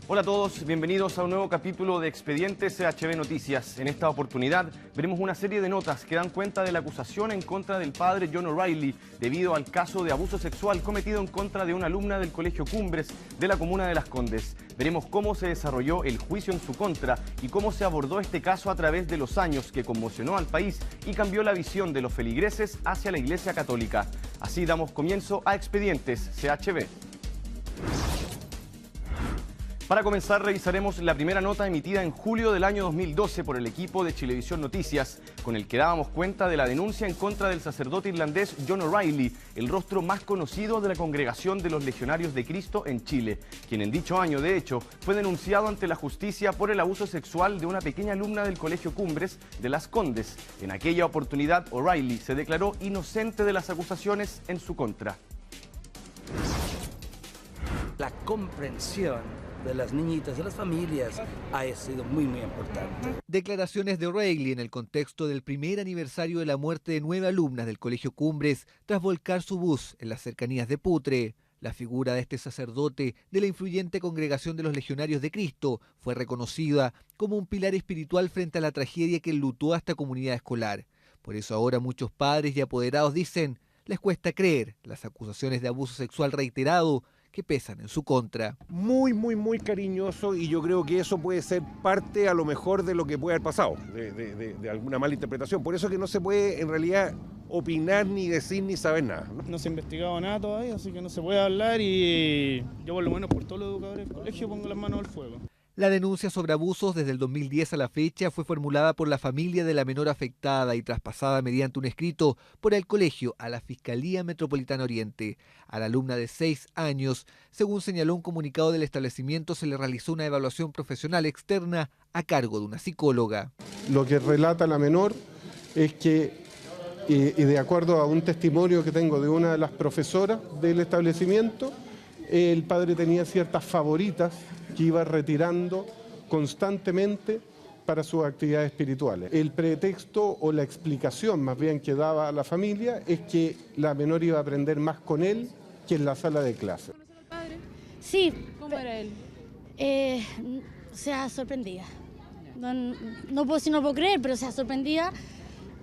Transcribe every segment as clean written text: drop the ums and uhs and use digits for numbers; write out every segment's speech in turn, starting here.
Hola a todos, bienvenidos a un nuevo capítulo de Expedientes CHB Noticias. En esta oportunidad veremos una serie de notas que dan cuenta de la acusación en contra del padre John O'Reilly debido al caso de abuso sexual cometido en contra de una alumna del Colegio Cumbres de la comuna de Las Condes. Veremos cómo se desarrolló el juicio en su contra y cómo se abordó este caso a través de los años que conmocionó al país y cambió la visión de los feligreses hacia la Iglesia Católica. Así damos comienzo a Expedientes CHB. Para comenzar, revisaremos la primera nota emitida en julio del año 2012 por el equipo de Chilevisión Noticias, con el que dábamos cuenta de la denuncia en contra del sacerdote irlandés John O'Reilly, el rostro más conocido de la Congregación de los Legionarios de Cristo en Chile, quien en dicho año, de hecho, fue denunciado ante la justicia por el abuso sexual de una pequeña alumna del Colegio Cumbres de Las Condes. En aquella oportunidad, O'Reilly se declaró inocente de las acusaciones en su contra. La comprensión de las niñitas, de las familias, ha sido muy importante. Declaraciones de O'Reilly en el contexto del primer aniversario de la muerte de 9 alumnas del Colegio Cumbres tras volcar su bus en las cercanías de Putre. La figura de este sacerdote de la influyente Congregación de los Legionarios de Cristo fue reconocida como un pilar espiritual frente a la tragedia que enlutó a esta comunidad escolar. Por eso ahora muchos padres y apoderados dicen, les cuesta creer las acusaciones de abuso sexual reiterado que pesan en su contra. Muy cariñoso, y yo creo que eso puede ser parte a lo mejor de lo que puede haber pasado, de alguna mala interpretación. Por eso que no se puede en realidad opinar, ni decir, ni saber nada. No se ha investigado nada todavía, así que no se puede hablar, y yo por lo menos por todos los educadores del colegio pongo las manos al fuego. La denuncia sobre abusos desde el 2010 a la fecha fue formulada por la familia de la menor afectada y traspasada mediante un escrito por el colegio a la Fiscalía Metropolitana Oriente. A la alumna de 6 años, según señaló un comunicado del establecimiento, se le realizó una evaluación profesional externa a cargo de una psicóloga. Lo que relata la menor es que, y de acuerdo a un testimonio que tengo de una de las profesoras del establecimiento, el padre tenía ciertas favoritas que iba retirando constantemente para sus actividades espirituales. El pretexto o la explicación más bien que daba a la familia es que la menor iba a aprender más con él que en la sala de clase. ¿Conocer al padre? Sí. ¿Cómo era él? O sea, sorprendida. No puedo creer, pero o sea, sorprendida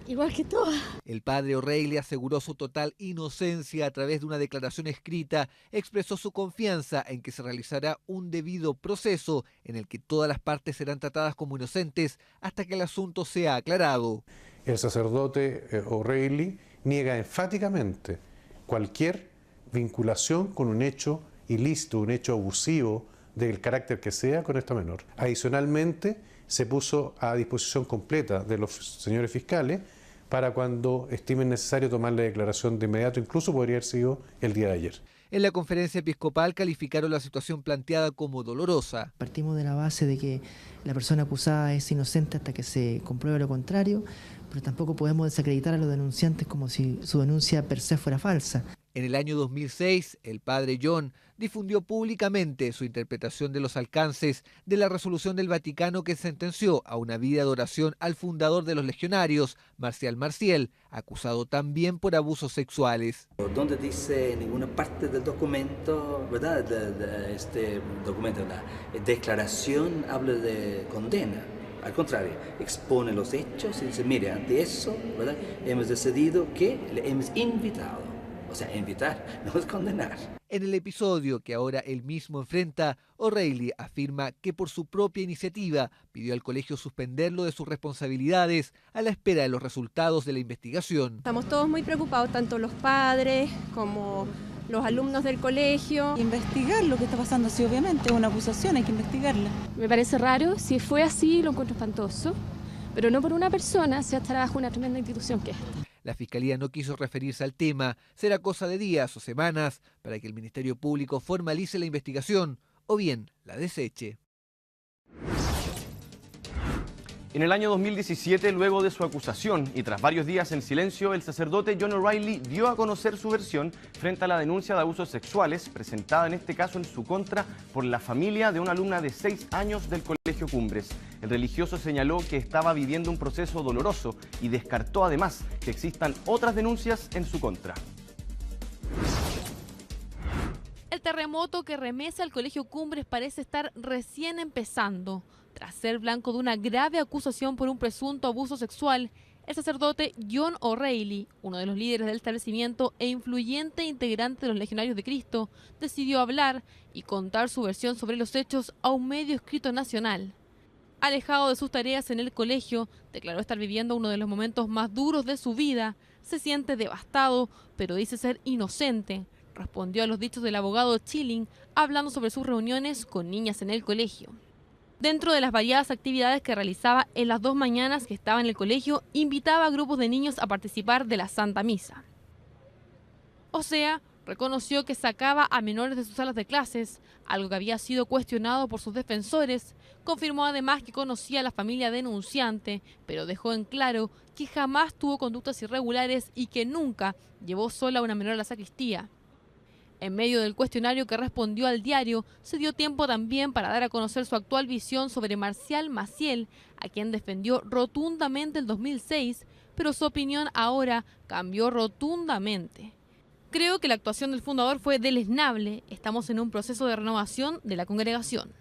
igual que todas. El padre O'Reilly aseguró su total inocencia a través de una declaración escrita. Expresó su confianza en que se realizará un debido proceso en el que todas las partes serán tratadas como inocentes hasta que el asunto sea aclarado. El sacerdote O'Reilly niega enfáticamente cualquier vinculación con un hecho ilícito, un hecho abusivo del carácter que sea con esta menor. Adicionalmente, se puso a disposición completa de los señores fiscales para cuando estimen necesario tomar la declaración de inmediato, incluso podría haber sido el día de ayer. En la conferencia episcopal calificaron la situación planteada como dolorosa. Partimos de la base de que la persona acusada es inocente hasta que se compruebe lo contrario, pero tampoco podemos desacreditar a los denunciantes como si su denuncia per se fuera falsa. En el año 2006, el padre John difundió públicamente su interpretación de los alcances de la resolución del Vaticano que sentenció a una vida de oración al fundador de los legionarios, Marcial Marcial, acusado también por abusos sexuales. Donde dice en ninguna parte del documento, ¿verdad? De este documento, la declaración habla de condena. Al contrario, expone los hechos y dice, mire, ante eso, ¿verdad? Hemos decidido que le hemos invitado. O sea, invitar, no es condenar. En el episodio que ahora él mismo enfrenta, O'Reilly afirma que por su propia iniciativa pidió al colegio suspenderlo de sus responsabilidades a la espera de los resultados de la investigación. Estamos todos muy preocupados, tanto los padres como los alumnos del colegio. Investigar lo que está pasando, sí, obviamente, es una acusación, hay que investigarla. Me parece raro, si fue así lo encuentro espantoso, pero no por una persona, se estará bajo una tremenda institución que esta. La Fiscalía no quiso referirse al tema. Será cosa de días o semanas para que el Ministerio Público formalice la investigación o bien la deseche. En el año 2017, luego de su acusación y tras varios días en silencio, el sacerdote John O'Reilly dio a conocer su versión frente a la denuncia de abusos sexuales presentada en este caso en su contra por la familia de una alumna de 6 años del Colegio Cumbres. El religioso señaló que estaba viviendo un proceso doloroso y descartó además que existan otras denuncias en su contra. El terremoto que remece al Colegio Cumbres parece estar recién empezando. Tras ser blanco de una grave acusación por un presunto abuso sexual, el sacerdote John O'Reilly, uno de los líderes del establecimiento e influyente integrante de los Legionarios de Cristo, decidió hablar y contar su versión sobre los hechos a un medio escrito nacional. Alejado de sus tareas en el colegio, declaró estar viviendo uno de los momentos más duros de su vida. Se siente devastado, pero dice ser inocente. Respondió a los dichos del abogado Chilling, hablando sobre sus reuniones con niñas en el colegio. Dentro de las variadas actividades que realizaba en las 2 mañanas que estaba en el colegio, invitaba a grupos de niños a participar de la Santa Misa. O sea, reconoció que sacaba a menores de sus salas de clases, algo que había sido cuestionado por sus defensores. Confirmó además que conocía a la familia denunciante, pero dejó en claro que jamás tuvo conductas irregulares y que nunca llevó sola a una menor a la sacristía. En medio del cuestionario que respondió al diario, se dio tiempo también para dar a conocer su actual visión sobre Marcial Maciel, a quien defendió rotundamente en 2006, pero su opinión ahora cambió rotundamente. Creo que la actuación del fundador fue deleznable. Estamos en un proceso de renovación de la congregación.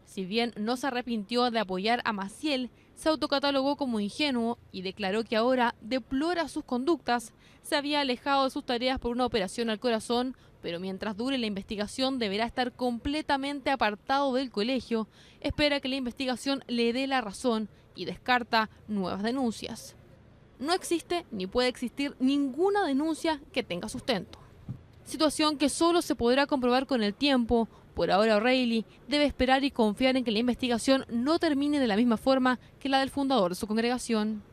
Si bien no se arrepintió de apoyar a Maciel, se autocatalogó como ingenuo y declaró que ahora deplora sus conductas. Se había alejado de sus tareas por una operación al corazón, pero mientras dure la investigación deberá estar completamente apartado del colegio. Espera que la investigación le dé la razón y descarta nuevas denuncias. No existe ni puede existir ninguna denuncia que tenga sustento. Situación que solo se podrá comprobar con el tiempo. Por ahora O'Reilly debe esperar y confiar en que la investigación no termine de la misma forma que la del fundador de su congregación.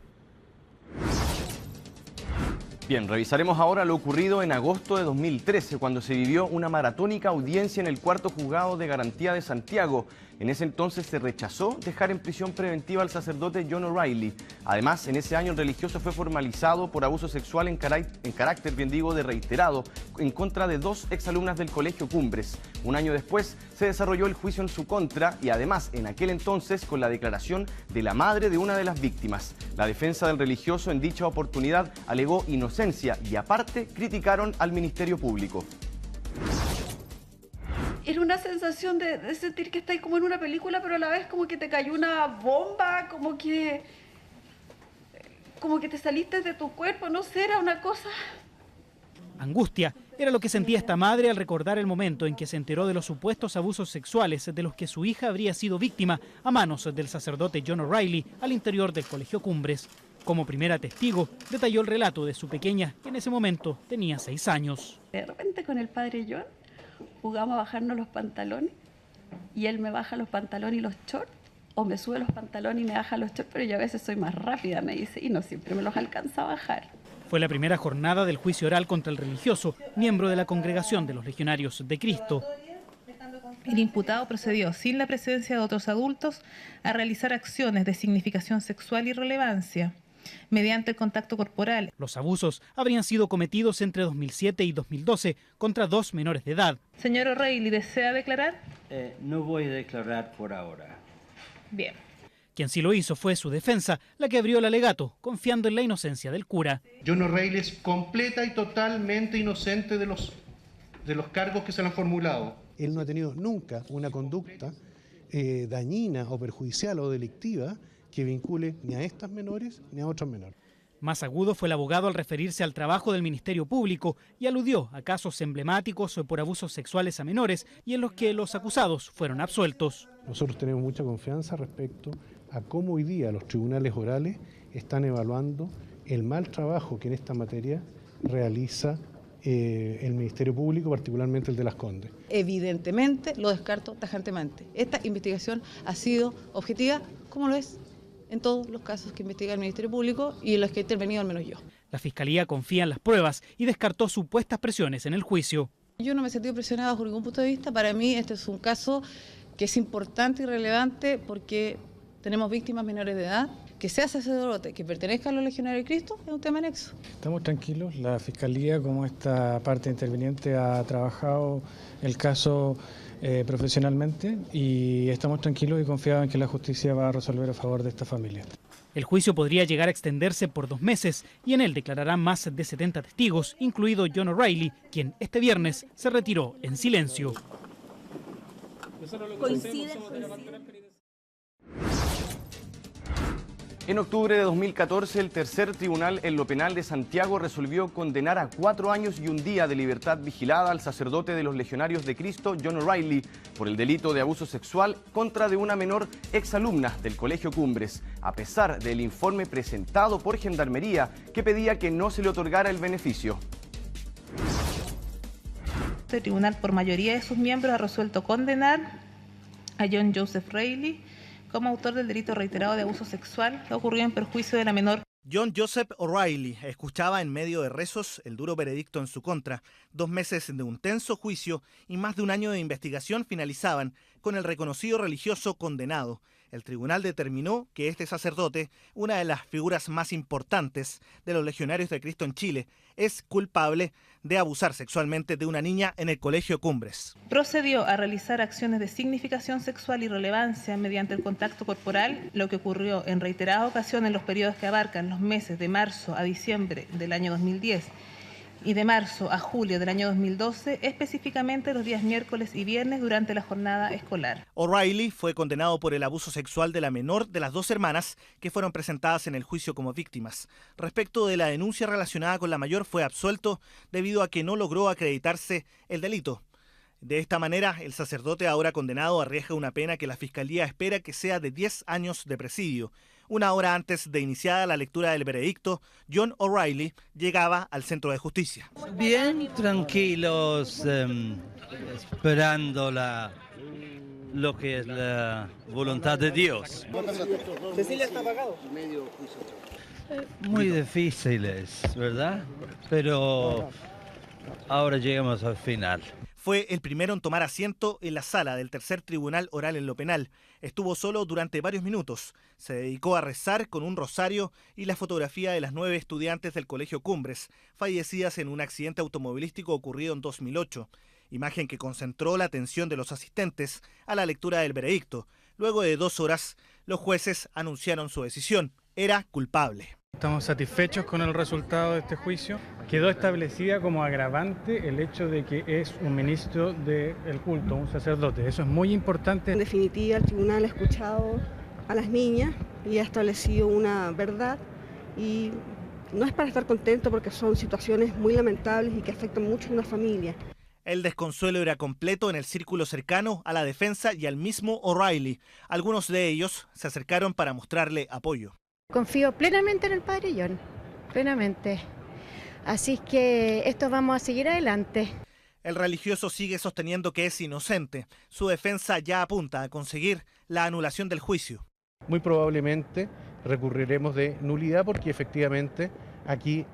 Bien, revisaremos ahora lo ocurrido en agosto de 2013, cuando se vivió una maratónica audiencia en el cuarto juzgado de garantía de Santiago. En ese entonces se rechazó dejar en prisión preventiva al sacerdote John O'Reilly. Además, en ese año el religioso fue formalizado por abuso sexual en carácter, de reiterado, en contra de 2 exalumnas del Colegio Cumbres. Un año después se desarrolló el juicio en su contra y además en aquel entonces con la declaración de la madre de una de las víctimas. La defensa del religioso en dicha oportunidad alegó inocencia y aparte criticaron al Ministerio Público. Era una sensación de sentir que estáis como en una película, pero a la vez como que te cayó una bomba, como que te saliste de tu cuerpo, no sé, era una cosa. Angustia era lo que sentía esta madre al recordar el momento en que se enteró de los supuestos abusos sexuales de los que su hija habría sido víctima a manos del sacerdote John O'Reilly al interior del Colegio Cumbres. Como primera testigo, detalló el relato de su pequeña, que en ese momento tenía 6 años. De repente con el padre John jugamos a bajarnos los pantalones y él me baja los pantalones y los shorts, o me sube los pantalones y me baja los shorts, pero yo a veces soy más rápida, me dice, y no siempre me los alcanza a bajar. Fue la primera jornada del juicio oral contra el religioso, miembro de la Congregación de los Legionarios de Cristo. El imputado procedió, sin la presencia de otros adultos, a realizar acciones de significación sexual y relevancia, mediante el contacto corporal. Los abusos habrían sido cometidos entre 2007 y 2012 contra 2 menores de edad. Señor O'Reilly, ¿desea declarar? No voy a declarar por ahora. Bien. Quien sí lo hizo fue su defensa, la que abrió el alegato, confiando en la inocencia del cura. John O'Reilly es completa y totalmente inocente de los cargos que se le han formulado. Él no ha tenido nunca una conducta dañina o perjudicial o delictiva que vincule ni a estas menores ni a otros menores. Más agudo fue el abogado al referirse al trabajo del Ministerio Público y aludió a casos emblemáticos por abusos sexuales a menores y en los que los acusados fueron absueltos. Nosotros tenemos mucha confianza respecto a cómo hoy día los tribunales orales están evaluando el mal trabajo que en esta materia realiza el Ministerio Público, particularmente el de Las Condes. Evidentemente lo descarto tajantemente. Esta investigación ha sido objetiva, como lo es en todos los casos que investiga el Ministerio Público y en los que he intervenido al menos yo. La Fiscalía confía en las pruebas y descartó supuestas presiones en el juicio. Yo no me he sentido presionada bajo ningún punto de vista. Para mí este es un caso que es importante y relevante porque tenemos víctimas menores de edad. Que sea sacerdote, que pertenezca a los Legionarios de Cristo, es un tema anexo. Estamos tranquilos, la Fiscalía, como esta parte interviniente, ha trabajado el caso profesionalmente y estamos tranquilos y confiados en que la justicia va a resolver a favor de esta familia. El juicio podría llegar a extenderse por 2 meses y en él declararán más de 70 testigos, incluido John O'Reilly, quien este viernes se retiró en silencio. En octubre de 2014, el tercer tribunal en lo penal de Santiago resolvió condenar a 4 años y 1 día de libertad vigilada al sacerdote de los Legionarios de Cristo, John O'Reilly, por el delito de abuso sexual contra de una menor exalumna del Colegio Cumbres, a pesar del informe presentado por Gendarmería que pedía que no se le otorgara el beneficio. Este tribunal, por mayoría de sus miembros, ha resuelto condenar a John Joseph Reilly como autor del delito reiterado de abuso sexual que ocurrió en perjuicio de la menor. John Joseph O'Reilly escuchaba en medio de rezos el duro veredicto en su contra. 2 meses de un tenso juicio y más de 1 año de investigación finalizaban con el reconocido religioso condenado. El tribunal determinó que este sacerdote, una de las figuras más importantes de los Legionarios de Cristo en Chile, es culpable de abusar sexualmente de una niña en el Colegio Cumbres. Procedió a realizar acciones de significación sexual y relevancia mediante el contacto corporal, lo que ocurrió en reiteradas ocasiones en los periodos que abarcan los meses de marzo a diciembre del año 2010 y de marzo a julio del año 2012, específicamente los días miércoles y viernes durante la jornada escolar. O'Reilly fue condenado por el abuso sexual de la menor de las 2 hermanas que fueron presentadas en el juicio como víctimas. Respecto de la denuncia relacionada con la mayor, fue absuelto debido a que no logró acreditarse el delito. De esta manera, el sacerdote ahora condenado arriesga una pena que la Fiscalía espera que sea de 10 años de presidio. 1 hora antes de iniciada la lectura del veredicto, John O'Reilly llegaba al centro de justicia. Bien, tranquilos, esperando lo que es la voluntad de Dios. Cecilia está pagado. Muy difíciles, ¿verdad? Pero ahora llegamos al final. Fue el primero en tomar asiento en la sala del tercer tribunal oral en lo penal. Estuvo solo durante varios minutos. Se dedicó a rezar con un rosario y la fotografía de las 9 estudiantes del Colegio Cumbres, fallecidas en un accidente automovilístico ocurrido en 2008. Imagen que concentró la atención de los asistentes a la lectura del veredicto. Luego de 2 horas, los jueces anunciaron su decisión. Era culpable. Estamos satisfechos con el resultado de este juicio. Quedó establecida como agravante el hecho de que es un ministro del culto, un sacerdote. Eso es muy importante. En definitiva, el tribunal ha escuchado a las niñas y ha establecido una verdad, y no es para estar contento porque son situaciones muy lamentables y que afectan mucho a una familia. El desconsuelo era completo en el círculo cercano a la defensa y al mismo O'Reilly. Algunos de ellos se acercaron para mostrarle apoyo. Confío plenamente en el padre John, plenamente. Así que esto vamos a seguir adelante. El religioso sigue sosteniendo que es inocente. Su defensa ya apunta a conseguir la anulación del juicio. Muy probablemente recurriremos de nulidad porque efectivamente aquí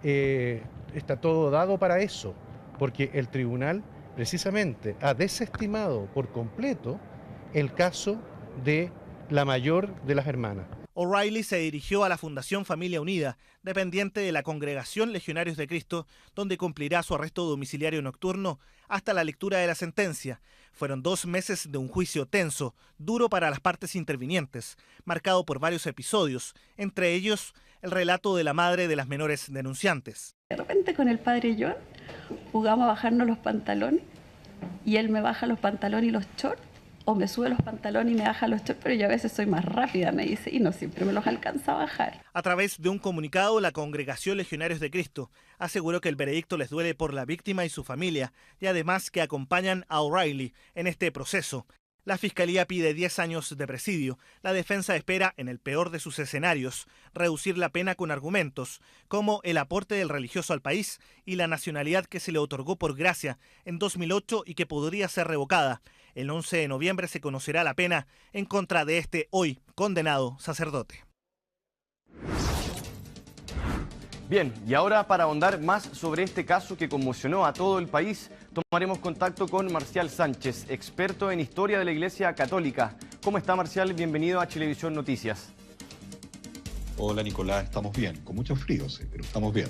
está todo dado para eso, porque el tribunal precisamente ha desestimado por completo el caso de la mayor de las hermanas. O'Reilly se dirigió a la Fundación Familia Unida, dependiente de la Congregación Legionarios de Cristo, donde cumplirá su arresto domiciliario nocturno hasta la lectura de la sentencia. Fueron 2 meses de un juicio tenso, duro para las partes intervinientes, marcado por varios episodios, entre ellos el relato de la madre de las menores denunciantes. De repente con el padre John jugamos a bajarnos los pantalones y él me baja los pantalones y los shorts, o me sube los pantalones y me baja los shorts, pero yo a veces soy más rápida, me dice, y no siempre me los alcanza a bajar. A través de un comunicado, la Congregación Legionarios de Cristo aseguró que el veredicto les duele por la víctima y su familia, y además que acompañan a O'Reilly en este proceso. La Fiscalía pide 10 años de presidio. La defensa espera, en el peor de sus escenarios, reducir la pena con argumentos como el aporte del religioso al país y la nacionalidad que se le otorgó por gracia en 2008 y que podría ser revocada. El 11 de noviembre se conocerá la pena en contra de este hoy condenado sacerdote. Bien, y ahora para ahondar más sobre este caso que conmocionó a todo el país, tomaremos contacto con Marcial Sánchez, experto en historia de la Iglesia Católica. ¿Cómo está, Marcial? Bienvenido a Chilevisión Noticias. Hola, Nicolás, estamos bien, con mucho frío, sí, pero estamos bien.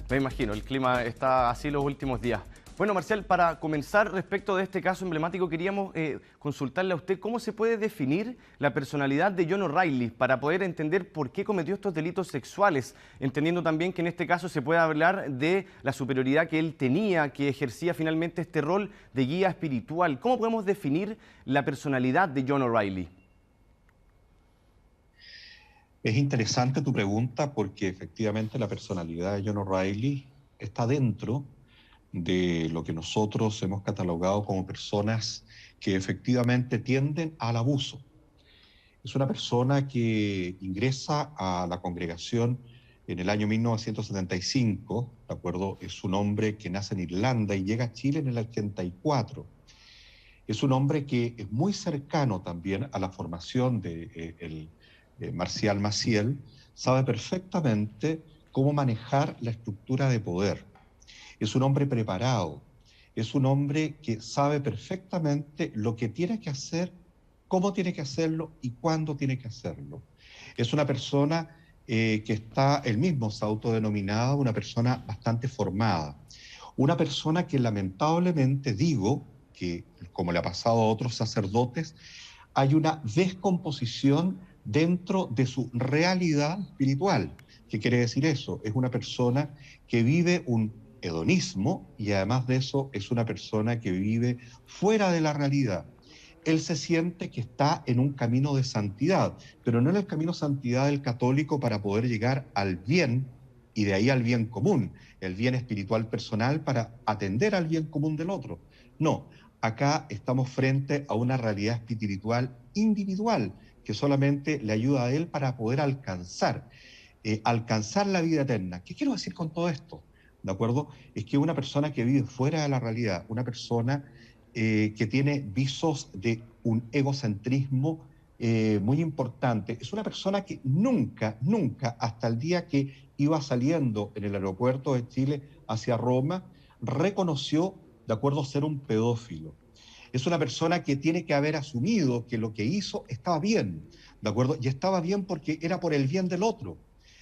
Me imagino, el clima está así los últimos días. Bueno, Marcial, para comenzar respecto de este caso emblemático, queríamos consultarle a usted cómo se puede definir la personalidad de John O'Reilly para poder entender por qué cometió estos delitos sexuales, entendiendo también que en este caso se puede hablar de la superioridad que él tenía, que ejercía finalmente este rol de guía espiritual. ¿Cómo podemos definir la personalidad de John O'Reilly? Es interesante tu pregunta porque efectivamente la personalidad de John O'Reilly está dentro de lo que nosotros hemos catalogado como personas que efectivamente tienden al abuso. Es una persona que ingresa a la congregación en el año 1975, ¿de acuerdo? Es un hombre que nace en Irlanda y llega a Chile en el 84. Es un hombre que es muy cercano también a la formación de Marcial Maciel, sabe perfectamente cómo manejar la estructura de poder. Es un hombre preparado, es un hombre que sabe perfectamente lo que tiene que hacer, cómo tiene que hacerlo y cuándo tiene que hacerlo. Es una persona que está, él mismo se ha autodenominado una persona bastante formada. Una persona que lamentablemente digo que, como le ha pasado a otros sacerdotes, hay una descomposición dentro de su realidad espiritual. ¿Qué quiere decir eso? Es una persona que vive un hedonismo y además de eso es una persona que vive fuera de la realidad. Él se siente que está en un camino de santidad, pero no en el camino de santidad del católico para poder llegar al bien y de ahí al bien común, el bien espiritual personal para atender al bien común del otro. No, acá estamos frente a una realidad espiritual individual que solamente le ayuda a él para poder alcanzar la vida eterna. ¿Qué quiero decir con todo esto? ¿De acuerdo? Es que una persona que vive fuera de la realidad, una persona que tiene visos de un egocentrismo muy importante, es una persona que nunca, hasta el día que iba saliendo en el aeropuerto de Chile hacia Roma, reconoció, de acuerdo, ser un pedófilo. Es una persona que tiene que haber asumido que lo que hizo estaba bien, ¿de acuerdo? Y estaba bien porque era por el bien del otro.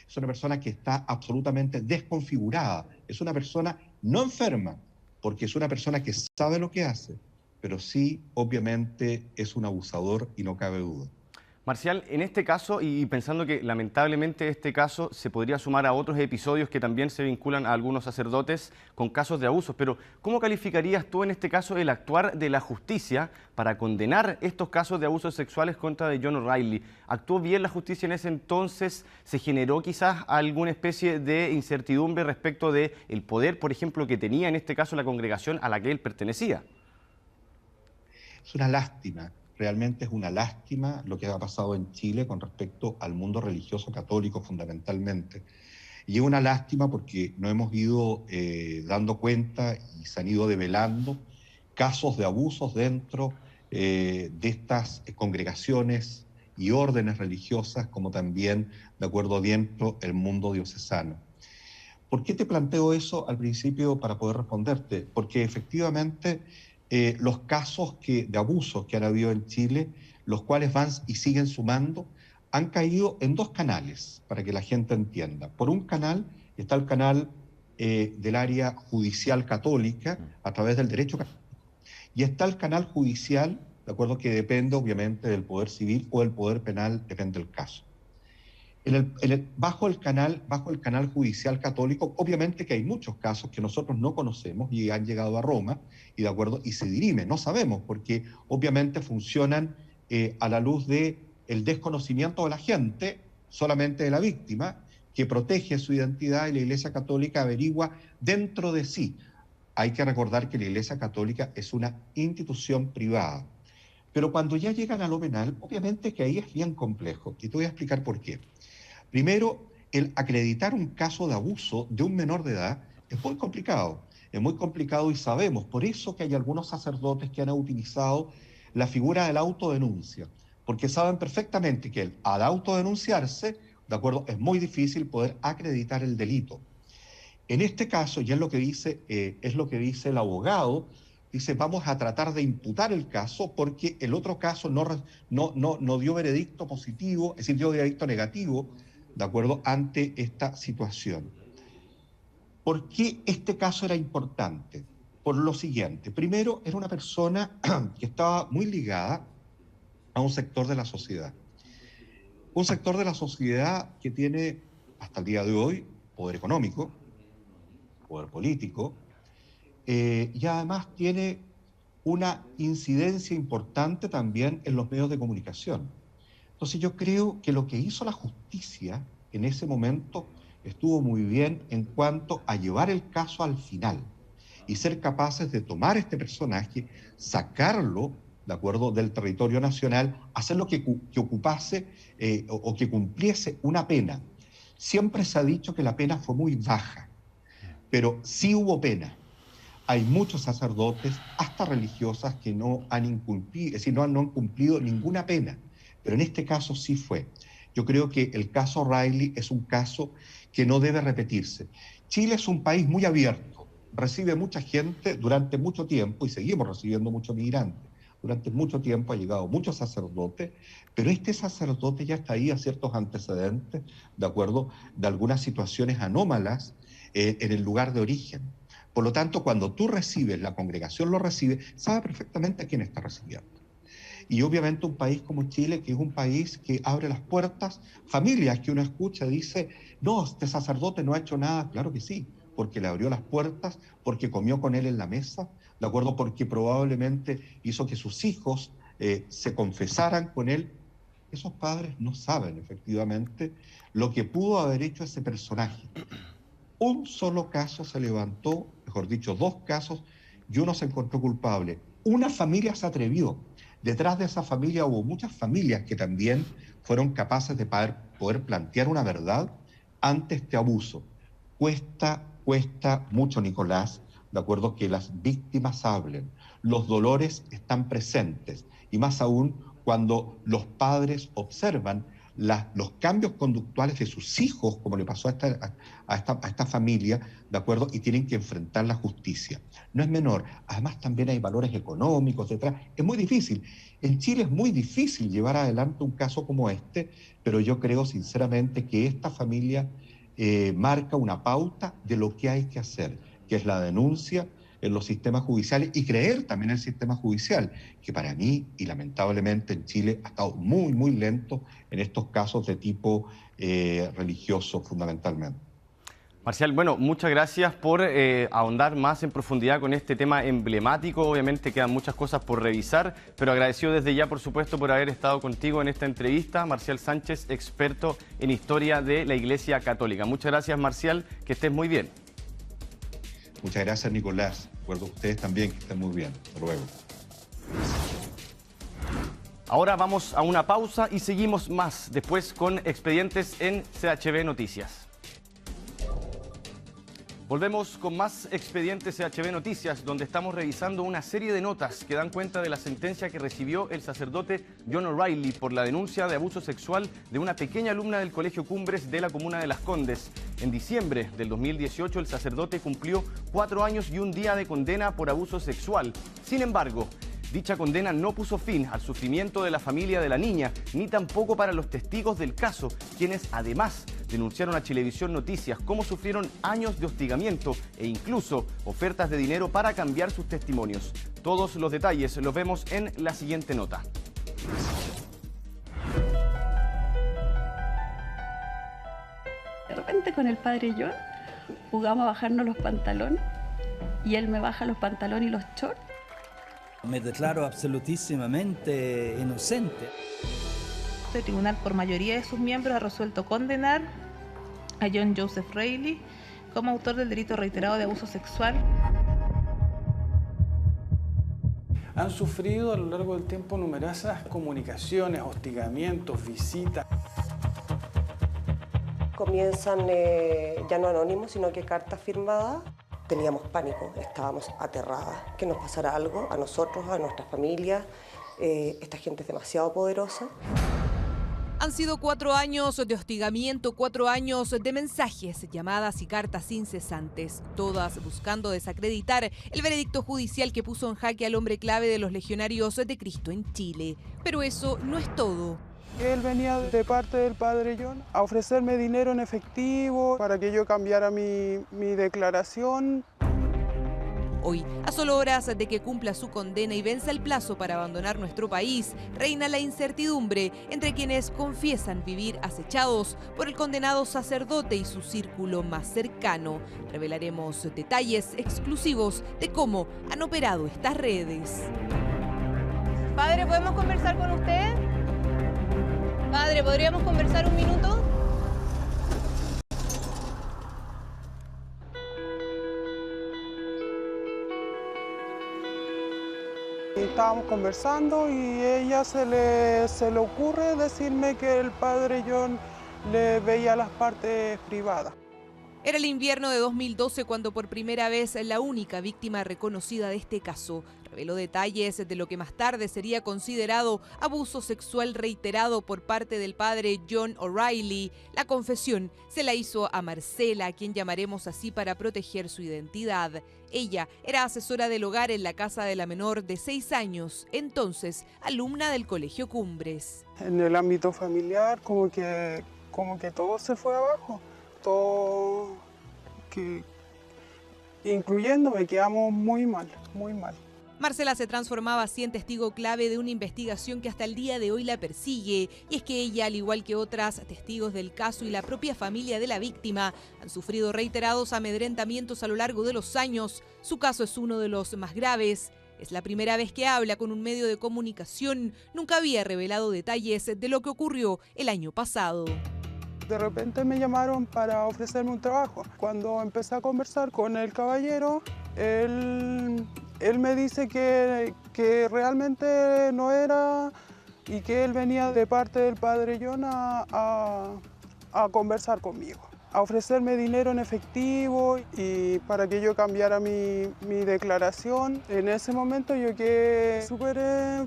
Es una persona que está absolutamente desconfigurada. Es una persona no enferma, porque es una persona que sabe lo que hace, pero sí, obviamente, es un abusador y no cabe duda. Marcial, en este caso, y pensando que lamentablemente este caso se podría sumar a otros episodios que también se vinculan a algunos sacerdotes con casos de abusos, pero ¿cómo calificarías tú en este caso el actuar de la justicia para condenar estos casos de abusos sexuales contra de John O'Reilly? ¿Actuó bien la justicia en ese entonces? ¿Se generó quizás alguna especie de incertidumbre respecto del poder, por ejemplo, que tenía en este caso la congregación a la que él pertenecía? Es una lástima. Realmente es una lástima lo que ha pasado en Chile con respecto al mundo religioso católico fundamentalmente. Y es una lástima porque no hemos ido dando cuenta y se han ido develando casos de abusos dentro de estas congregaciones y órdenes religiosas, como también, de acuerdo, dentro del mundo diocesano. ¿Por qué te planteo eso al principio para poder responderte? Porque efectivamente los casos de abusos que han habido en Chile, los cuales van y siguen sumando, han caído en dos canales, para que la gente entienda. Por un canal está el canal del área judicial católica, a través del derecho católico, y está el canal judicial, de acuerdo, que depende obviamente del poder civil o del poder penal, depende del caso. Bajo el canal judicial católico, obviamente que hay muchos casos que nosotros no conocemos y han llegado a Roma, y de acuerdo, y se dirimen, no sabemos, porque obviamente funcionan a la luz del desconocimiento de la gente, solamente de la víctima, que protege su identidad, y la Iglesia Católica averigua dentro de sí. Hay que recordar que la Iglesia Católica es una institución privada. Pero cuando ya llegan a lo penal, obviamente que ahí es bien complejo, y te voy a explicar por qué. Primero, el acreditar un caso de abuso de un menor de edad es muy complicado y sabemos, por eso que hay algunos sacerdotes que han utilizado la figura de la autodenuncia, porque saben perfectamente que al autodenunciarse, de acuerdo, es muy difícil poder acreditar el delito. En este caso, ya es lo que dice el abogado, dice, vamos a tratar de imputar el caso porque el otro caso no dio veredicto positivo, es decir, dio veredicto negativo, de acuerdo, ante esta situación. ¿Por qué este caso era importante? por lo siguiente. Primero, era una persona que estaba muy ligada a un sector de la sociedad. Un sector de la sociedad que tiene, hasta el día de hoy, poder económico, poder político, y además tiene una incidencia importante también en los medios de comunicación. Entonces yo creo que lo que hizo la justicia en ese momento estuvo muy bien en cuanto a llevar el caso al final y ser capaces de tomar este personaje, sacarlo, ¿de acuerdo?, del territorio nacional, hacerlo que ocupase o que cumpliese una pena. Siempre se ha dicho que la pena fue muy baja, pero sí hubo pena. Hay muchos sacerdotes, hasta religiosas, que no han incumplido, es decir, no han cumplido ninguna pena, pero en este caso sí fue. Yo creo que el caso O'Reilly es un caso que no debe repetirse. Chile es un país muy abierto, recibe mucha gente durante mucho tiempo y seguimos recibiendo muchos migrantes. Durante mucho tiempo ha llegado muchos sacerdotes, pero este sacerdote ya está ahí a ciertos antecedentes, ¿de acuerdo?, de algunas situaciones anómalas en el lugar de origen. Por lo tanto, cuando tú recibes, la congregación lo recibe, sabe perfectamente a quién está recibiendo. Y obviamente un país como Chile, que es un país que abre las puertas, familias que uno escucha, dice, no, este sacerdote no ha hecho nada. Claro que sí, porque le abrió las puertas, porque comió con él en la mesa, ¿de acuerdo? Porque probablemente hizo que sus hijos se confesaran con él. Esos padres no saben efectivamente lo que pudo haber hecho ese personaje. Un solo caso se levantó, mejor dicho, 2 casos, y uno se encontró culpable. Una familia se atrevió. Detrás de esa familia hubo muchas familias que también fueron capaces de poder plantear una verdad ante este abuso. Cuesta mucho, Nicolás, de acuerdo, que las víctimas hablen. Los dolores están presentes, y más aún cuando los padres observan los cambios conductuales de sus hijos, como le pasó a esta familia, ¿de acuerdo? Y tienen que enfrentar la justicia. No es menor. Además, también hay valores económicos detrás. Es muy difícil. En Chile es muy difícil llevar adelante un caso como este, pero yo creo sinceramente que esta familia marca una pauta de lo que hay que hacer, que es la denuncia en los sistemas judiciales y creer también en el sistema judicial, que para mí, y lamentablemente en Chile, ha estado muy, muy lento en estos casos de tipo religioso fundamentalmente. Marcial, bueno, muchas gracias por ahondar más en profundidad con este tema emblemático. Obviamente quedan muchas cosas por revisar, pero agradecido desde ya, por supuesto, por haber estado contigo en esta entrevista. Marcial Sánchez, experto en historia de la Iglesia Católica. Muchas gracias, Marcial, que estés muy bien. Muchas gracias, Nicolás. Recuerdo a ustedes también que estén muy bien. Hasta luego. Ahora vamos a una pausa y seguimos más después con Expedientes en CHB Noticias. Volvemos con más Expedientes CHB Noticias, donde estamos revisando una serie de notas que dan cuenta de la sentencia que recibió el sacerdote John O'Reilly por la denuncia de abuso sexual de una pequeña alumna del Colegio Cumbres de la comuna de Las Condes. En diciembre del 2018, el sacerdote cumplió 4 años y un día de condena por abuso sexual. Sin embargo, dicha condena no puso fin al sufrimiento de la familia de la niña, ni tampoco para los testigos del caso, quienes además denunciaron a Chilevisión Noticias cómo sufrieron años de hostigamiento e incluso ofertas de dinero para cambiar sus testimonios. Todos los detalles los vemos en la siguiente nota. De repente con el padre John jugamos a bajarnos los pantalones y él me baja los pantalones y los shorts. Me declaro absolutísimamente inocente. El tribunal, por mayoría de sus miembros, ha resuelto condenar a John Joseph Reilly como autor del delito reiterado de abuso sexual. Han sufrido a lo largo del tiempo numerosas comunicaciones, hostigamientos, visitas. Comienzan ya no anónimos, sino que cartas firmadas. Teníamos pánico, estábamos aterradas, que nos pasara algo a nosotros, a nuestras familias. Esta gente es demasiado poderosa. Han sido 4 años de hostigamiento, 4 años de mensajes, llamadas y cartas incesantes, todas buscando desacreditar el veredicto judicial que puso en jaque al hombre clave de los Legionarios de Cristo en Chile. Pero eso no es todo. Él venía de parte del padre John a ofrecerme dinero en efectivo para que yo cambiara mi declaración. Hoy, a solo horas de que cumpla su condena y venza el plazo para abandonar nuestro país, reina la incertidumbre entre quienes confiesan vivir acechados por el condenado sacerdote y su círculo más cercano. Revelaremos detalles exclusivos de cómo han operado estas redes. Padre, ¿podemos conversar con usted? Padre, ¿podríamos conversar un minuto? Estábamos conversando y ella se le ocurre decirme que el padre John le veía las partes privadas. Era el invierno de 2012 cuando por primera vez la única víctima reconocida de este caso reveló detalles de lo que más tarde sería considerado abuso sexual reiterado por parte del padre John O'Reilly. La confesión se la hizo a Marcela, a quien llamaremos así para proteger su identidad. Ella era asesora del hogar en la casa de la menor de 6 años, entonces alumna del Colegio Cumbres. En el ámbito familiar como que todo se fue abajo. Todo, incluyéndome, quedamos muy mal, muy mal. Marcela se transformaba así en testigo clave de una investigación que hasta el día de hoy la persigue. Y es que ella, al igual que otras testigos del caso y la propia familia de la víctima, han sufrido reiterados amedrentamientos a lo largo de los años. Su caso es uno de los más graves. Es la primera vez que habla con un medio de comunicación. Nunca había revelado detalles de lo que ocurrió el año pasado. De repente me llamaron para ofrecerme un trabajo. Cuando empecé a conversar con el caballero, él me dice que realmente no era y que él venía de parte del padre John a conversar conmigo, a ofrecerme dinero en efectivo y para que yo cambiara mi declaración. En ese momento yo quedé súper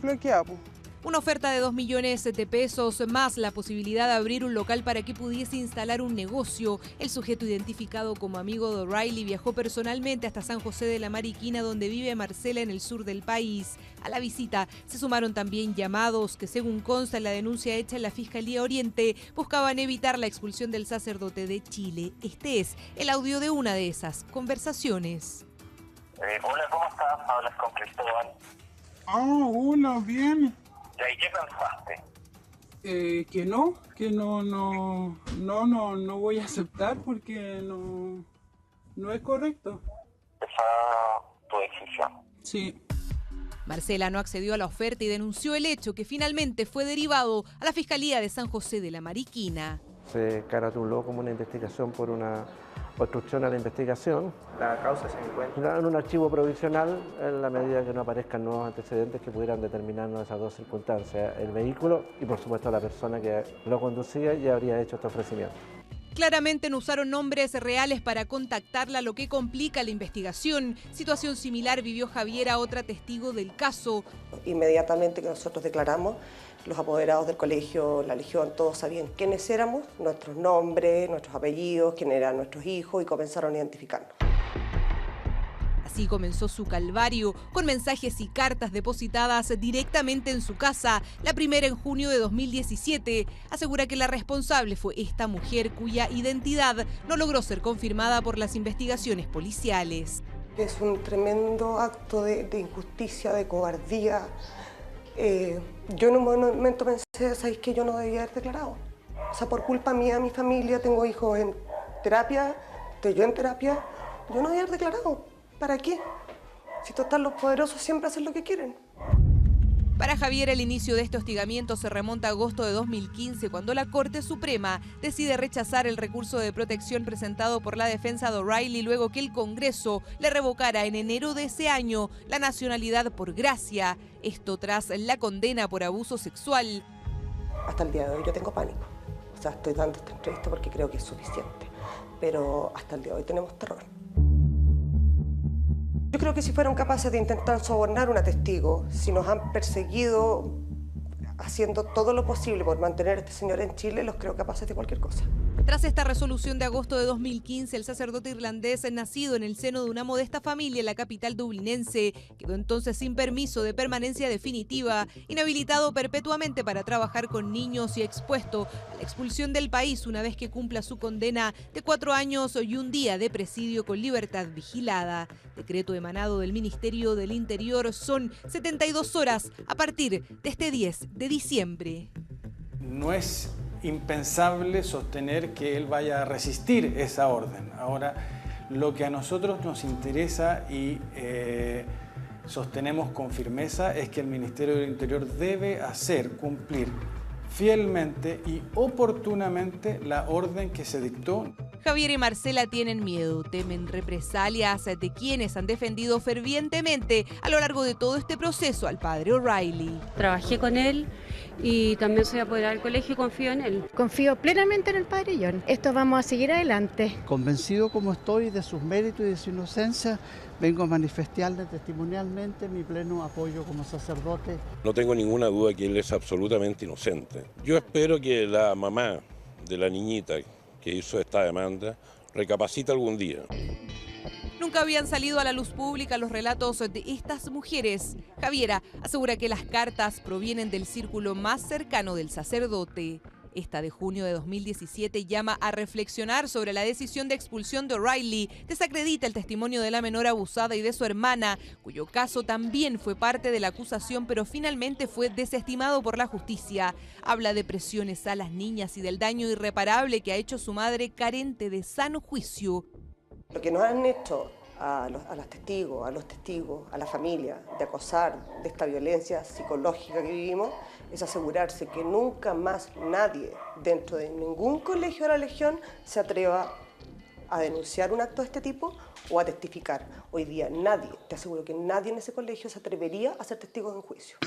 bloqueado. Una oferta de 2 millones de pesos más la posibilidad de abrir un local para que pudiese instalar un negocio. El sujeto, identificado como amigo de O'Reilly, viajó personalmente hasta San José de la Mariquina, donde vive Marcela, en el sur del país. A la visita se sumaron también llamados que, según consta en la denuncia hecha en la Fiscalía Oriente, buscaban evitar la expulsión del sacerdote de Chile. Este es el audio de una de esas conversaciones. Hola, ¿cómo estás? Hablas con Cristóbal. Hola, bien. ¿Y qué pensaste? Que no voy a aceptar porque no es correcto. Esa es tu decisión. Sí. Marcela no accedió a la oferta y denunció el hecho, que finalmente fue derivado a la Fiscalía de San José de la Mariquina. Se caratuló como una investigación por una obstrucción a la investigación. La causa se encuentra en un archivo provisional en la medida que no aparezcan nuevos antecedentes que pudieran determinarnos esas dos circunstancias, el vehículo y por supuesto la persona que lo conducía y habría hecho este ofrecimiento. Claramente no usaron nombres reales para contactarla, lo que complica la investigación. Situación similar vivió Javiera, otra testigo del caso. Inmediatamente que nosotros declaramos, los apoderados del colegio, la Legión, todos sabían quiénes éramos, nuestros nombres, nuestros apellidos, quiénes eran nuestros hijos y comenzaron a identificarnos. Así comenzó su calvario, con mensajes y cartas depositadas directamente en su casa. La primera en junio de 2017. Asegura que la responsable fue esta mujer, cuya identidad no logró ser confirmada por las investigaciones policiales. Es un tremendo acto de injusticia, de cobardía. Yo en un momento pensé, ¿sabéis que yo no debía haber declarado? O sea, por culpa mía, mi familia, tengo hijos en terapia, estoy yo en terapia, yo no debía haber declarado. ¿Para qué? Si total, los poderosos siempre hacen lo que quieren. Para Javier, el inicio de este hostigamiento se remonta a agosto de 2015, cuando la Corte Suprema decide rechazar el recurso de protección presentado por la defensa de O'Reilly, luego que el Congreso le revocara en enero de ese año la nacionalidad por gracia. Esto tras la condena por abuso sexual. Hasta el día de hoy yo tengo pánico. O sea, estoy dando esta entrevista porque creo que es suficiente. Pero hasta el día de hoy tenemos terror. Yo creo que si fueron capaces de intentar sobornar a una testigo, si nos han perseguido haciendo todo lo posible por mantener a este señor en Chile, los creo capaces de cualquier cosa. Tras esta resolución de agosto de 2015, el sacerdote irlandés, nacido en el seno de una modesta familia en la capital dublinense, quedó entonces sin permiso de permanencia definitiva, inhabilitado perpetuamente para trabajar con niños y expuesto a la expulsión del país una vez que cumpla su condena de 4 años y un día de presidio con libertad vigilada. Decreto emanado del Ministerio del Interior. Son 72 horas a partir de este 10 de diciembre. No es impensable sostener que él vaya a resistir esa orden. Ahora, lo que a nosotros nos interesa y sostenemos con firmeza es que el Ministerio del Interior debe hacer cumplir fielmente y oportunamente la orden que se dictó. Javier y Marcela tienen miedo, temen represalias de quienes han defendido fervientemente a lo largo de todo este proceso al padre O'Reilly. Trabajé con él y también soy apoderada del colegio y confío en él. Confío plenamente en el padre John. Esto vamos a seguir adelante. Convencido como estoy de sus méritos y de su inocencia, vengo a manifestarle testimonialmente mi pleno apoyo como sacerdote. No tengo ninguna duda que él es absolutamente inocente. Yo espero que la mamá de la niñita que hizo esta demanda recapacite algún día. Nunca habían salido a la luz pública los relatos de estas mujeres. Javiera asegura que las cartas provienen del círculo más cercano del sacerdote. Esta de junio de 2017 llama a reflexionar sobre la decisión de expulsión de O'Reilly. Desacredita el testimonio de la menor abusada y de su hermana, cuyo caso también fue parte de la acusación, pero finalmente fue desestimado por la justicia. Habla de presiones a las niñas y del daño irreparable que ha hecho su madre, carente de sano juicio. Lo que nos han hecho a los testigos, a la familia, de acosar de esta violencia psicológica que vivimos, es asegurarse que nunca más nadie dentro de ningún colegio de la Legión se atreva a denunciar un acto de este tipo o a testificar. Hoy día nadie, te aseguro que nadie en ese colegio se atrevería a ser testigo en juicio.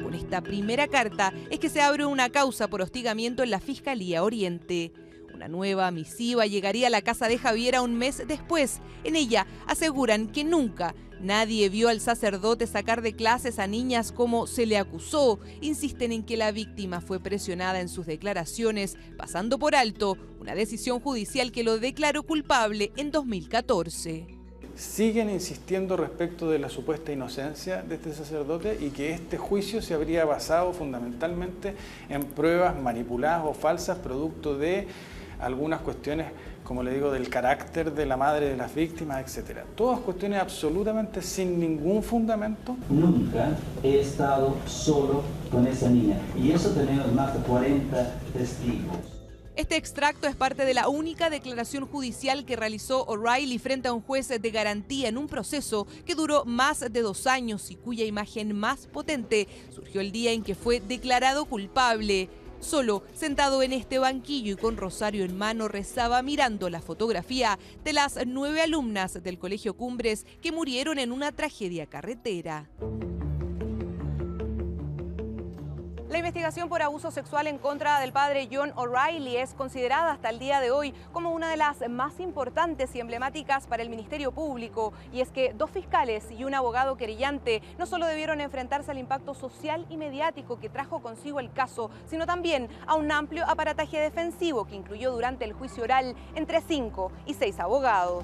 Con esta primera carta es que se abre una causa por hostigamiento en la Fiscalía Oriente. Una nueva misiva llegaría a la casa de Javiera un mes después. En ella aseguran que nunca nadie vio al sacerdote sacar de clases a niñas como se le acusó. Insisten en que la víctima fue presionada en sus declaraciones, pasando por alto una decisión judicial que lo declaró culpable en 2014. Siguen insistiendo respecto de la supuesta inocencia de este sacerdote y que este juicio se habría basado fundamentalmente en pruebas manipuladas o falsas producto de algunas cuestiones, como le digo, del carácter de la madre de las víctimas, etc. Todas cuestiones absolutamente sin ningún fundamento. Nunca he estado solo con esa niña y eso tenemos más de 40 testigos. Este extracto es parte de la única declaración judicial que realizó O'Reilly frente a un juez de garantía en un proceso que duró más de 2 años y cuya imagen más potente surgió el día en que fue declarado culpable. Solo, sentado en este banquillo y con rosario en mano, rezaba mirando la fotografía de las 9 alumnas del Colegio Cumbres que murieron en una tragedia carretera. La investigación por abuso sexual en contra del padre John O'Reilly es considerada hasta el día de hoy como una de las más importantes y emblemáticas para el Ministerio Público. Y es que 2 fiscales y un abogado querellante no solo debieron enfrentarse al impacto social y mediático que trajo consigo el caso, sino también a un amplio aparataje defensivo que incluyó durante el juicio oral entre 5 y 6 abogados.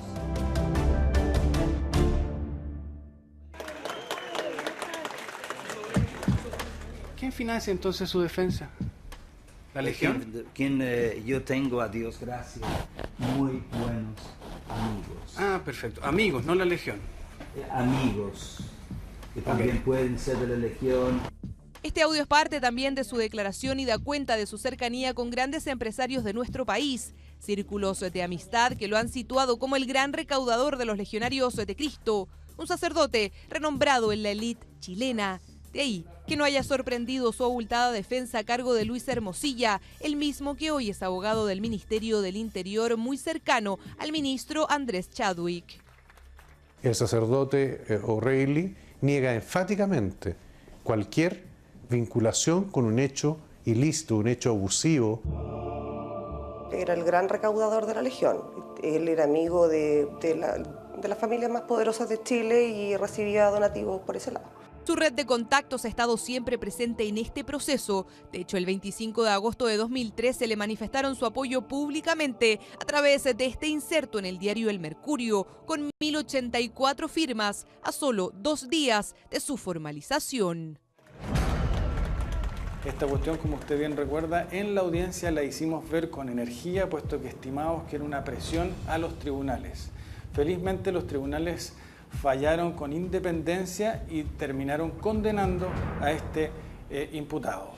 ¿Quién financia entonces su defensa? ¿La Legión? Yo tengo, a Dios gracias, muy buenos amigos. Ah, perfecto. Amigos, no la Legión. Amigos, que también pueden ser de la Legión. Este audio es parte también de su declaración y da cuenta de su cercanía con grandes empresarios de nuestro país, círculos de amistad que lo han situado como el gran recaudador de los legionarios de Cristo, un sacerdote renombrado en la élite chilena. De ahí que no haya sorprendido su abultada defensa a cargo de Luis Hermosilla, el mismo que hoy es abogado del Ministerio del Interior, muy cercano al ministro Andrés Chadwick. El sacerdote O'Reilly niega enfáticamente cualquier vinculación con un hecho ilícito, un hecho abusivo. Era el gran recaudador de la Legión. Él era amigo de las familias más poderosas de Chile y recibía donativos por ese lado. Su red de contactos ha estado siempre presente en este proceso. De hecho, el 25 de agosto de 2013 le manifestaron su apoyo públicamente a través de este inserto en el diario El Mercurio, con 1084 firmas a solo 2 días de su formalización. Esta cuestión, como usted bien recuerda, en la audiencia la hicimos ver con energía, puesto que estimábamos que era una presión a los tribunales. Felizmente los tribunales fallaron con independencia y terminaron condenando a este imputado.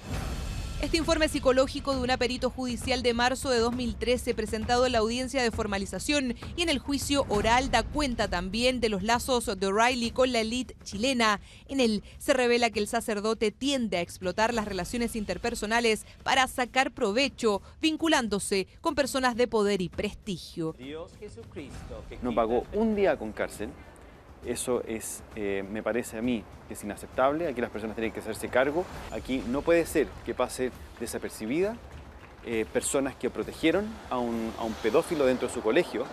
Este informe psicológico de una perito judicial de marzo de 2013 presentado en la audiencia de formalización y en el juicio oral da cuenta también de los lazos de O'Reilly con la élite chilena. En él se revela que el sacerdote tiende a explotar las relaciones interpersonales para sacar provecho, vinculándose con personas de poder y prestigio. No pagó un día con cárcel. Eso es, me parece a mí, que es inaceptable. Aquí las personas tienen que hacerse cargo. Aquí no puede ser que pase desapercibida personas que protegieron a un pedófilo dentro de su colegio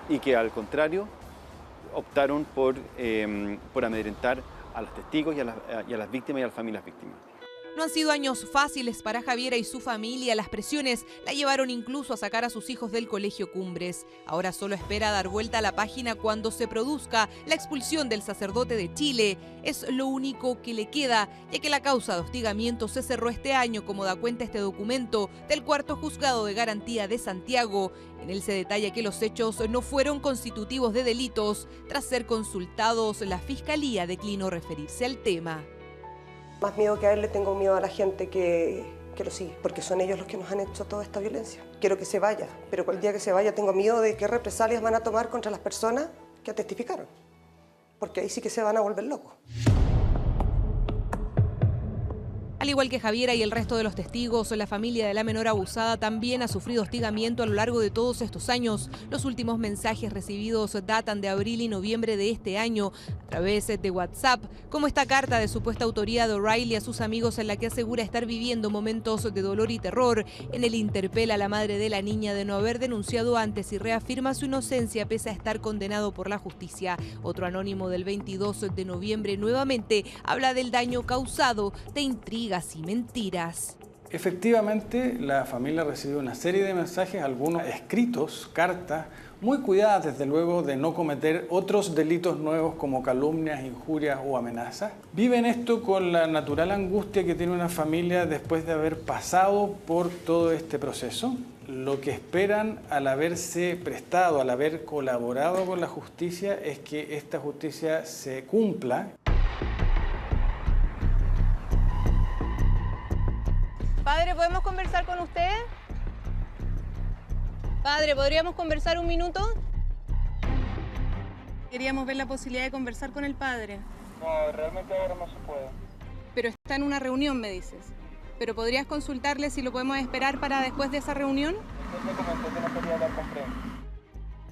y que al contrario optaron por amedrentar a los testigos y a las víctimas y a las familias víctimas. No han sido años fáciles para Javiera y su familia. Las presiones la llevaron incluso a sacar a sus hijos del Colegio Cumbres. Ahora solo espera dar vuelta a la página cuando se produzca la expulsión del sacerdote de Chile. Es lo único que le queda, ya que la causa de hostigamiento se cerró este año, como da cuenta este documento del Cuarto Juzgado de Garantía de Santiago. En él se detalla que los hechos no fueron constitutivos de delitos. Tras ser consultados, la Fiscalía declinó referirse al tema. Más miedo que a él le tengo miedo a la gente que lo sigue, porque son ellos los que nos han hecho toda esta violencia. Quiero que se vaya, pero el día que se vaya tengo miedo de qué represalias van a tomar contra las personas que testificaron, porque ahí sí que se van a volver locos. Al igual que Javiera y el resto de los testigos, la familia de la menor abusada también ha sufrido hostigamiento a lo largo de todos estos años. Los últimos mensajes recibidos datan de abril y noviembre de este año a través de WhatsApp, como esta carta de supuesta autoría de O'Reilly a sus amigos en la que asegura estar viviendo momentos de dolor y terror. En el interpela a la madre de la niña de no haber denunciado antes y reafirma su inocencia pese a estar condenado por la justicia. Otro anónimo del 22 de noviembre nuevamente habla del daño causado, de intrigas y mentiras. Efectivamente, la familia recibió una serie de mensajes, algunos escritos, cartas, muy cuidadas desde luego de no cometer otros delitos nuevos como calumnias, injurias o amenazas. Viven esto con la natural angustia que tiene una familia después de haber pasado por todo este proceso. Lo que esperan al haberse prestado, al haber colaborado con la justicia, es que esta justicia se cumpla. Padre, ¿podemos conversar con usted? Padre, ¿podríamos conversar un minuto? Queríamos ver la posibilidad de conversar con el padre. No, realmente ahora no se puede. Pero está en una reunión, me dices. ¿Pero podrías consultarle si lo podemos esperar para después de esa reunión? Usted me comentó que no quería hablar con Fren.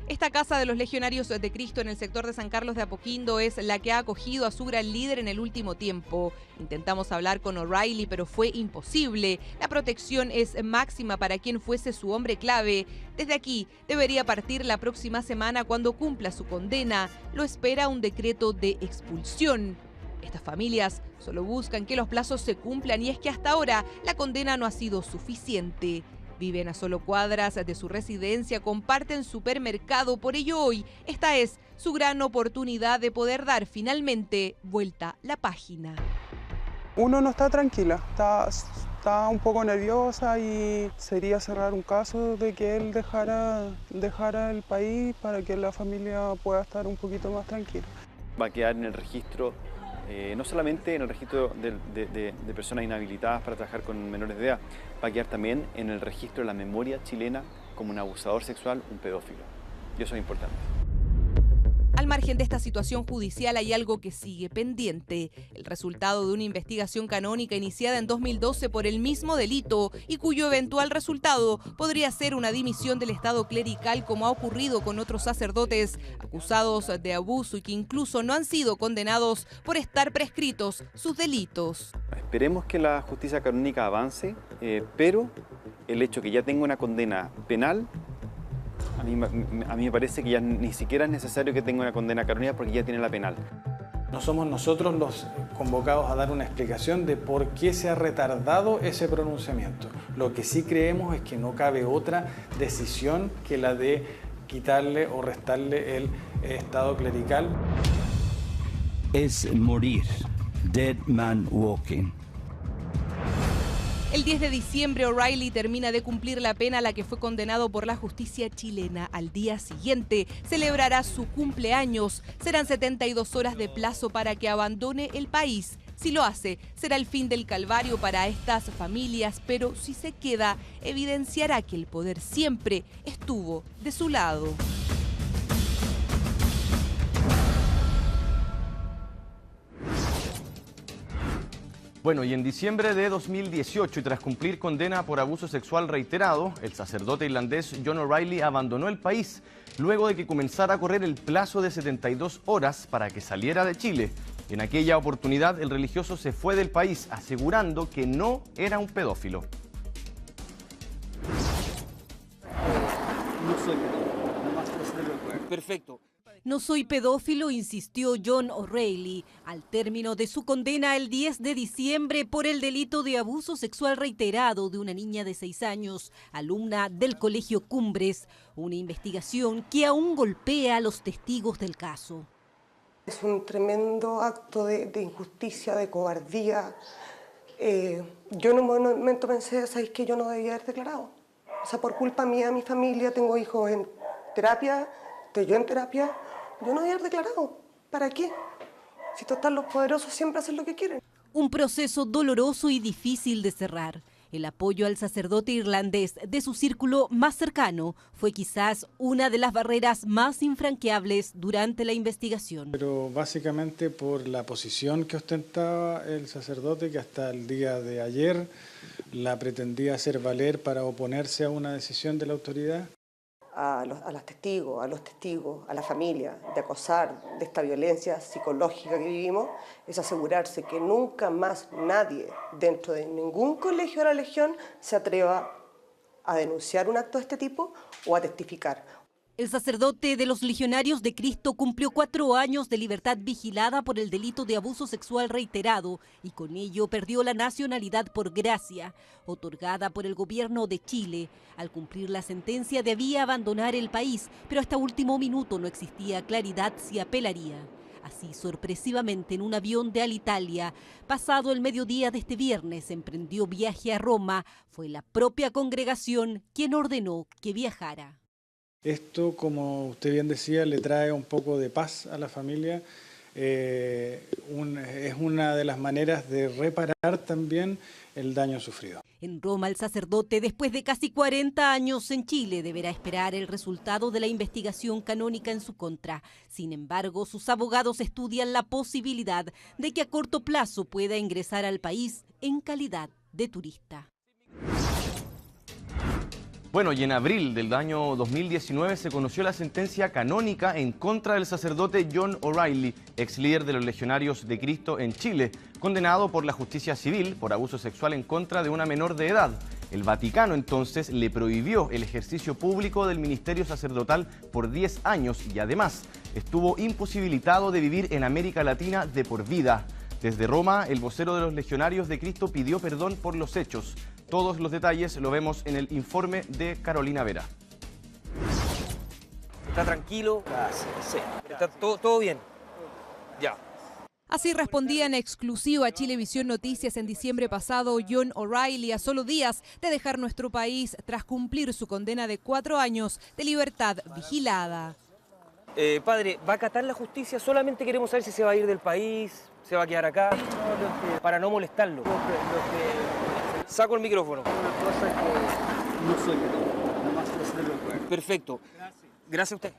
Esta casa de los Legionarios de Cristo en el sector de San Carlos de Apoquindo es la que ha acogido a su gran líder en el último tiempo. Intentamos hablar con O'Reilly, pero fue imposible. La protección es máxima para quien fuese su hombre clave. Desde aquí debería partir la próxima semana cuando cumpla su condena. Lo espera un decreto de expulsión. Estas familias solo buscan que los plazos se cumplan y es que hasta ahora la condena no ha sido suficiente. Viven a solo cuadras de su residencia, comparten supermercado, por ello hoy esta es su gran oportunidad de poder dar finalmente vuelta la página. Uno no está tranquila, está un poco nerviosa y sería cerrar un caso de que él dejara el país para que la familia pueda estar un poquito más tranquila. Va a quedar en el registro, no solamente en el registro de personas inhabilitadas para trabajar con menores de edad, va a quedar también en el registro de la memoria chilena como un abusador sexual, un pedófilo. Y eso es importante. Al margen de esta situación judicial hay algo que sigue pendiente, el resultado de una investigación canónica iniciada en 2012 por el mismo delito y cuyo eventual resultado podría ser una dimisión del Estado clerical como ha ocurrido con otros sacerdotes acusados de abuso y que incluso no han sido condenados por estar prescritos sus delitos. Esperemos que la justicia canónica avance, pero el hecho que ya tenga una condena penal, a mí me parece que ya ni siquiera es necesario que tenga una condena canónica porque ya tiene la penal. No somos nosotros los convocados a dar una explicación de por qué se ha retardado ese pronunciamiento. Lo que sí creemos es que no cabe otra decisión que la de quitarle o restarle el estado clerical. Es morir. Dead man walking. El 10 de diciembre, O'Reilly termina de cumplir la pena a la que fue condenado por la justicia chilena. Al día siguiente celebrará su cumpleaños. Serán 72 horas de plazo para que abandone el país. Si lo hace, será el fin del calvario para estas familias, pero si se queda, evidenciará que el poder siempre estuvo de su lado. Bueno, y en diciembre de 2018, y tras cumplir condena por abuso sexual reiterado, el sacerdote irlandés John O'Reilly abandonó el país luego de que comenzara a correr el plazo de 72 horas para que saliera de Chile. En aquella oportunidad, el religioso se fue del país, asegurando que no era un pedófilo. No soy pedófilo, nomás por hacerlo recuerdo. Perfecto. No soy pedófilo, insistió John O'Reilly al término de su condena el 10 de diciembre por el delito de abuso sexual reiterado de una niña de 6 años, alumna del Colegio Cumbres, una investigación que aún golpea a los testigos del caso. Es un tremendo acto de injusticia, de cobardía. Yo en un momento pensé, ¿sabéis que yo no debía haber declarado? O sea, por culpa mía, mi familia, tengo hijos en terapia, estoy yo en terapia. Yo no debía haber declarado. ¿Para qué? Si total los poderosos siempre hacen lo que quieren. Un proceso doloroso y difícil de cerrar. El apoyo al sacerdote irlandés de su círculo más cercano fue quizás una de las barreras más infranqueables durante la investigación. Pero básicamente por la posición que ostentaba el sacerdote, que hasta el día de ayer la pretendía hacer valer para oponerse a una decisión de la autoridad. A los testigos, a la familia, de acosar, de esta violencia psicológica que vivimos, es asegurarse que nunca más nadie dentro de ningún colegio de la Legión se atreva a denunciar un acto de este tipo o a testificar. El sacerdote de los Legionarios de Cristo cumplió 4 años de libertad vigilada por el delito de abuso sexual reiterado y con ello perdió la nacionalidad por gracia, otorgada por el gobierno de Chile. Al cumplir la sentencia debía abandonar el país, pero hasta último minuto no existía claridad si apelaría. Así, sorpresivamente, en un avión de Alitalia, pasado el mediodía de este viernes, emprendió viaje a Roma. Fue la propia congregación quien ordenó que viajara. Esto, como usted bien decía, le trae un poco de paz a la familia. Es una de las maneras de reparar también el daño sufrido. En Roma, el sacerdote, después de casi 40 años en Chile, deberá esperar el resultado de la investigación canónica en su contra. Sin embargo, sus abogados estudian la posibilidad de que a corto plazo pueda ingresar al país en calidad de turista. Bueno, y en abril del año 2019 se conoció la sentencia canónica en contra del sacerdote John O'Reilly, ex líder de los Legionarios de Cristo en Chile, condenado por la justicia civil por abuso sexual en contra de una menor de edad. El Vaticano entonces le prohibió el ejercicio público del ministerio sacerdotal por 10 años y además estuvo imposibilitado de vivir en América Latina de por vida. Desde Roma, el vocero de los Legionarios de Cristo pidió perdón por los hechos. Todos los detalles lo vemos en el informe de Carolina Vera. ¿Está tranquilo? Sí. ¿Está todo bien? Ya. Así respondía en exclusiva a Chilevisión Noticias en diciembre pasado John O'Reilly, a solo días de dejar nuestro país tras cumplir su condena de 4 años de libertad vigilada. Padre, ¿va a acatar la justicia? Solamente queremos saber si se va a ir del país, se va a quedar acá, para no molestarlo. Saco el micrófono. Una cosa es que no soy pedófilo, nomás por hacerlo recuerdo. Perfecto. Gracias a usted.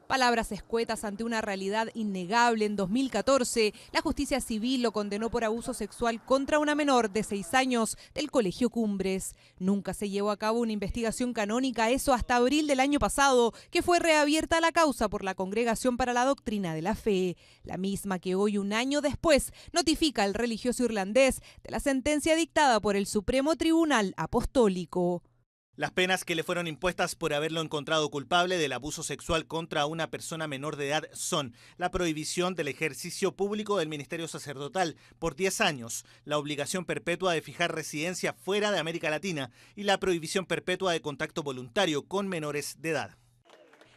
Palabras escuetas ante una realidad innegable. En 2014, la justicia civil lo condenó por abuso sexual contra una menor de 6 años del Colegio Cumbres. Nunca se llevó a cabo una investigación canónica, eso hasta abril del año pasado, que fue reabierta la causa por la Congregación para la Doctrina de la Fe, la misma que hoy, un año después, notifica al religioso irlandés de la sentencia dictada por el Supremo Tribunal Apostólico. Las penas que le fueron impuestas por haberlo encontrado culpable del abuso sexual contra una persona menor de edad son la prohibición del ejercicio público del ministerio sacerdotal por 10 años, la obligación perpetua de fijar residencia fuera de América Latina y la prohibición perpetua de contacto voluntario con menores de edad.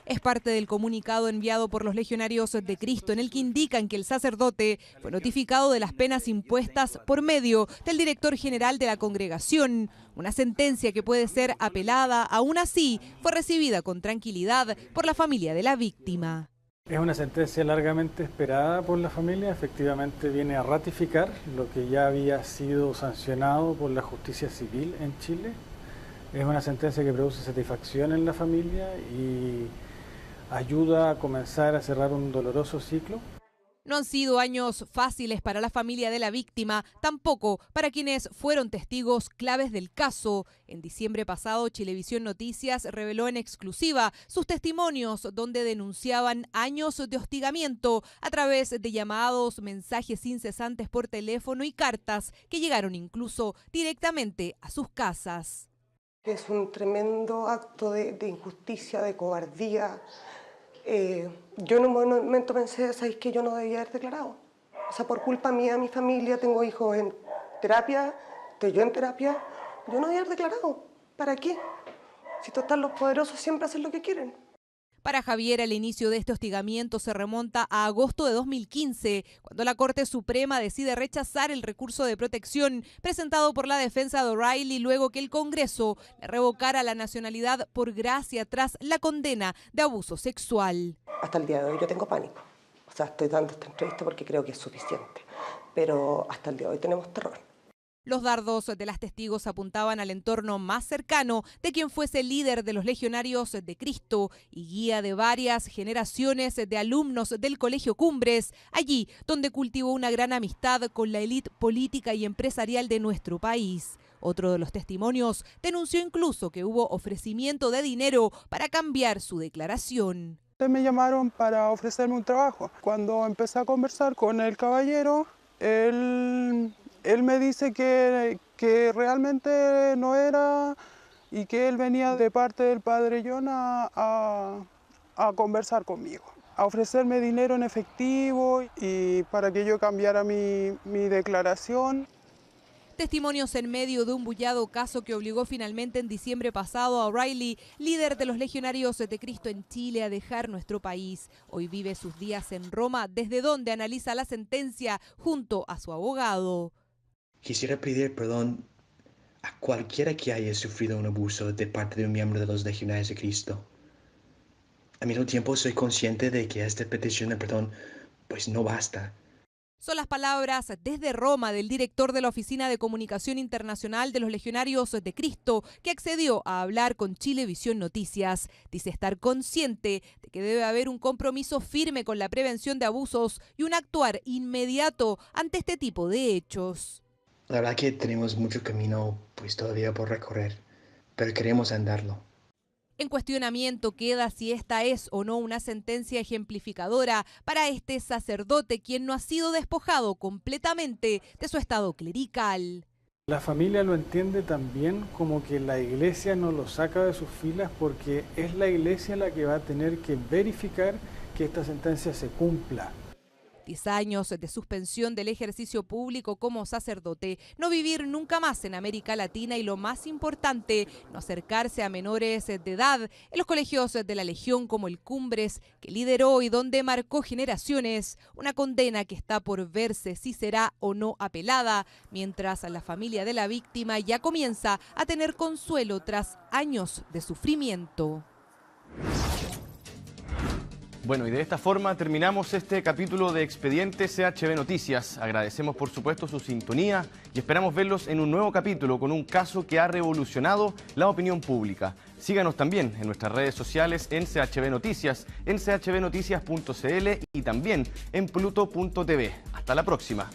Es parte del comunicado enviado por los Legionarios de Cristo, en el que indican que el sacerdote fue notificado de las penas impuestas por medio del director general de la congregación. Una sentencia que puede ser apelada, aún así fue recibida con tranquilidad por la familia de la víctima. Es una sentencia largamente esperada por la familia, efectivamente viene a ratificar lo que ya había sido sancionado por la justicia civil en Chile. Es una sentencia que produce satisfacción en la familia y ayuda a comenzar a cerrar un doloroso ciclo. No han sido años fáciles para la familia de la víctima, tampoco para quienes fueron testigos claves del caso. En diciembre pasado, Chilevisión Noticias reveló en exclusiva sus testimonios donde denunciaban años de hostigamiento a través de llamados, mensajes incesantes por teléfono y cartas que llegaron incluso directamente a sus casas. Es un tremendo acto de injusticia, de cobardía. Yo en un momento pensé, ¿sabéis que yo no debía haber declarado? O sea, por culpa mía, mi familia, tengo hijos en terapia, estoy yo en terapia, yo no debía haber declarado. ¿Para qué? Si total, los poderosos siempre hacen lo que quieren. Para Javier, el inicio de este hostigamiento se remonta a agosto de 2015, cuando la Corte Suprema decide rechazar el recurso de protección presentado por la defensa de O'Reilly luego que el Congreso le revocara la nacionalidad por gracia tras la condena de abuso sexual. Hasta el día de hoy yo tengo pánico. O sea, estoy dando esta entrevista porque creo que es suficiente. Pero hasta el día de hoy tenemos terror. Los dardos de las testigos apuntaban al entorno más cercano de quien fuese líder de los Legionarios de Cristo y guía de varias generaciones de alumnos del Colegio Cumbres, allí donde cultivó una gran amistad con la élite política y empresarial de nuestro país. Otro de los testimonios denunció incluso que hubo ofrecimiento de dinero para cambiar su declaración. Me llamaron para ofrecerme un trabajo. Cuando empecé a conversar con el caballero, él me dice que realmente no era y que él venía de parte del padre John a conversar conmigo, a ofrecerme dinero en efectivo y para que yo cambiara mi declaración. Testimonios en medio de un bullado caso que obligó finalmente en diciembre pasado a O'Reilly, líder de los Legionarios de Cristo en Chile, a dejar nuestro país. Hoy vive sus días en Roma, desde donde analiza la sentencia junto a su abogado. Quisiera pedir perdón a cualquiera que haya sufrido un abuso de parte de un miembro de los Legionarios de Cristo. Al mismo tiempo soy consciente de que esta petición de perdón pues no basta. Son las palabras desde Roma del director de la Oficina de Comunicación Internacional de los Legionarios de Cristo, que accedió a hablar con Chilevisión Noticias. Dice estar consciente de que debe haber un compromiso firme con la prevención de abusos y un actuar inmediato ante este tipo de hechos. La verdad que tenemos mucho camino pues todavía por recorrer, pero queremos andarlo. En cuestionamiento queda si esta es o no una sentencia ejemplificadora para este sacerdote, quien no ha sido despojado completamente de su estado clerical. La familia lo entiende también como que la iglesia no lo saca de sus filas porque es la iglesia la que va a tener que verificar que esta sentencia se cumpla. 10 años de suspensión del ejercicio público como sacerdote, no vivir nunca más en América Latina y lo más importante, no acercarse a menores de edad en los colegios de la Legión como el Cumbres, que lideró y donde marcó generaciones, una condena que está por verse si será o no apelada, mientras la familia de la víctima ya comienza a tener consuelo tras años de sufrimiento. Bueno, y de esta forma terminamos este capítulo de Expediente CHB Noticias. Agradecemos por supuesto su sintonía y esperamos verlos en un nuevo capítulo con un caso que ha revolucionado la opinión pública. Síganos también en nuestras redes sociales en CHB Noticias, en chbnoticias.cl y también en pluto.tv. Hasta la próxima.